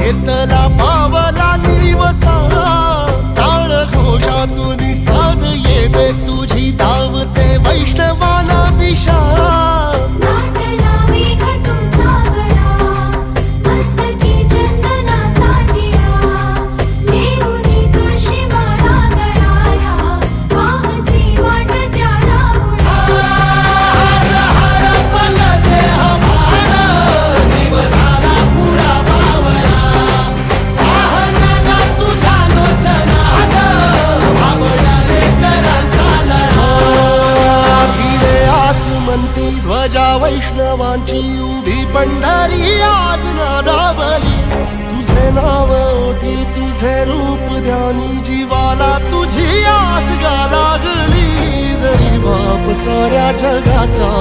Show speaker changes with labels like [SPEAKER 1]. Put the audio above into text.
[SPEAKER 1] येतला पावला निवसा टाळ घोषातून साध येते तुझी धावते वैष्णवाला दिशा ध्वजा वैष्णवांची उभी पंढरी आज नादावली तुझे नाव ओठी तुझे रूप ध्यानी जीवाला तुझी आस गा लागली जरी बाप साऱ्या जगाचा